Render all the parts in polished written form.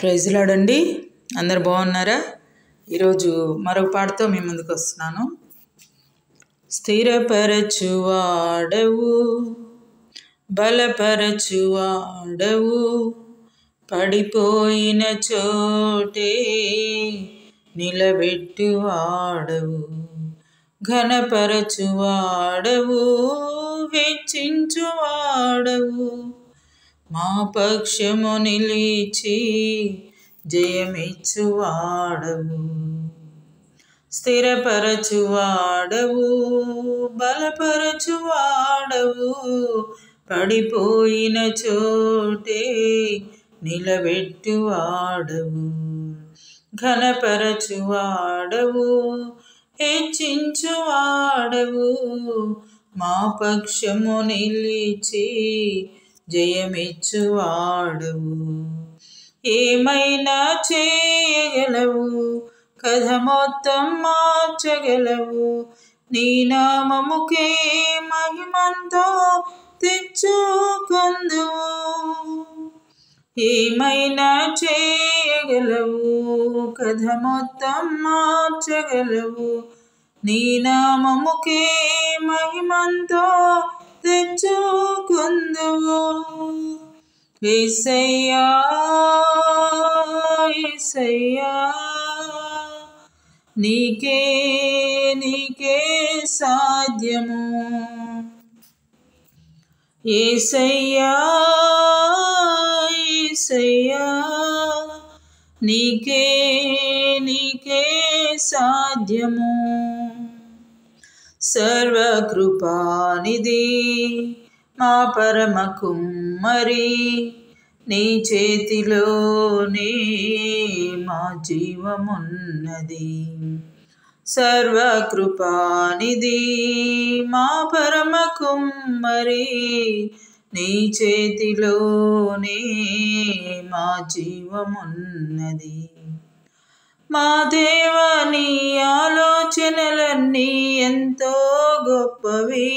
Praise lord అండి. అందరు బాగున్నారా? ఈరోజు మరొక పాటతో మీ ముందుకు వస్తున్నాను. స్థిరపరచువాడవు, బలపరచువాడవు, పడిపోయిన చోటే నిలబెట్టువాడవు, ఘనపరచువాడవు, హెచ్చించువాడవు, మా పక్షము నిలిచి జయమిచ్చువాడవు. స్థిరపరచువాడవు, బలపరచువాడవు, పడిపోయిన చోటే నిలబెట్టువాడవు, ఘనపరచువాడవు, హెచ్చించువాడవు, మా పక్షము నిలిచి జయమిచ్చువాడవు. ఏమైనా చేయగలవు, కథ మొత్తం మార్చగలవు, నీ నామముకే మహిమంతో తెచ్చుకొందువు. ఏమైనా చేయగలవు, కథ మొత్తం మార్చగలవు, నీ నామముకే మహిమంతో తెచ్చుకొందువు. యేసయ్యా యేసయ్యా, నీకే సాధ్యము. యేసయ్యా యేసయ్యా, నీకే సాధ్యము. సర్వకృపానిధి మా పరమ కుమ్మరి, నీ చేతిలోనే మా జీవమున్నది. సర్వకృపానిధి మా పరమ కుమ్మరి, నీ చేతిలోనే మా జీవమున్నది. మా దేవా, నీ ఆలోచనలన్నీ ఎంతో గొప్పవి,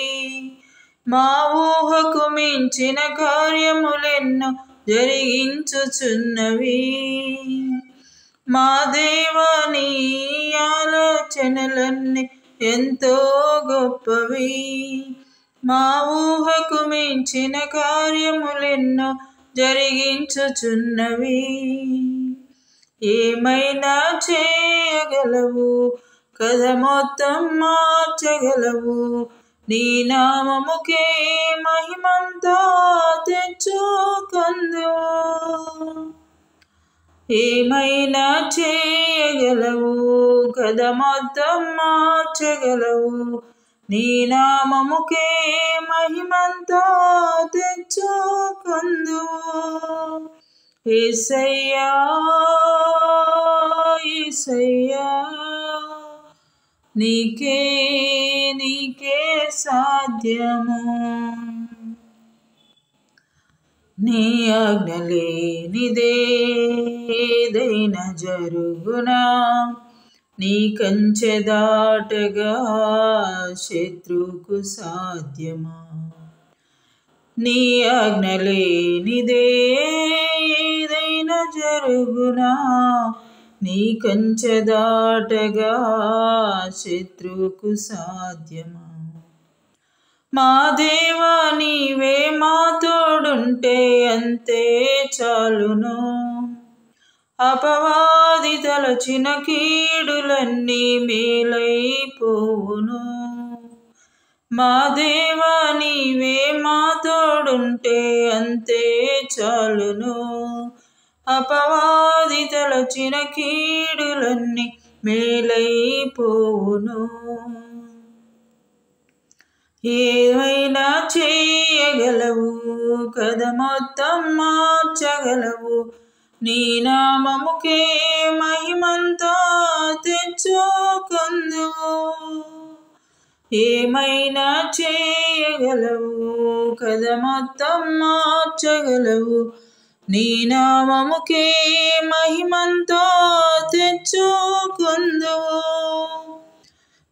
మా ఊహకు మించిన కార్యములెన్నో జరిగించుచున్నవి. మా దేవా, నీ ఆలోచనలన్నీ ఎంతో గొప్పవి, మా ఊహకు మించిన కార్యములెన్నో జరిగించుచున్నవి. ఏమైనా చేయగలవు, కథ మొత్తం మార్చగలవు, నీ నామముకే మహిమంతో తెచ్చుకొందువు. ఏమైనా చేయగలవు, కథ మొత్తం మార్చగలవు, నీ నామముకే మహిమంతో తెచ్చుకొందువు. యేసయ్యా యేసయ్యా, నీకే సాధ్యము. నీ ఆజ్ఞ లేనిదే ఏదైనా జరుగునా, నీ కంచె దాటగా శత్రువుకు సాధ్యమా. నీ ఆజ్ఞ లేనిదే ఏదైనా జరుగునా, నీ కంచె దాటగా శత్రువుకు సాధ్యమా. మా దేవా, నీవే మా తోడుంటే అంతే చాలును, అపవాది తలచిన కీడులన్నీ మేలైపోవును. మా దేవా, నీవే మా తోడుంటే అంతే చాలును, అపవాది తలచిన కీడులన్నీ మేలైపోవును. ఏమైనా చేయగలవు, కథ మొత్తం మార్చగలవు, నీ నామముకే మహిమంతో తెచ్చుకొందువు. ఏమైనా చేయగలవు, కథ మొత్తం మార్చగలవు, నీ నామముకే మహిమంతో తెచ్చుకొందువు.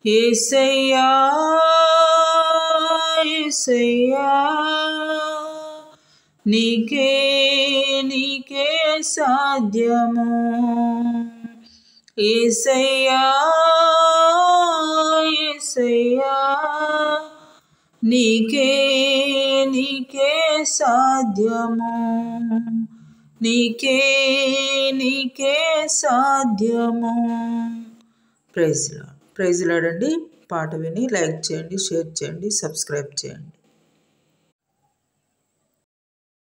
యేసయ్యా యేసయ్యా, నీకే నీకే సాధ్యము యేసయ్యా యేసయ్యా నీకే నీకే సాధ్యము నీకే నీకే సాధ్యము. ప్రైజ్ లార్డ్ అండి. పాట విని లైక్ చేయండి, షేర్ చేయండి, సబ్స్క్రైబ్ చేయండి.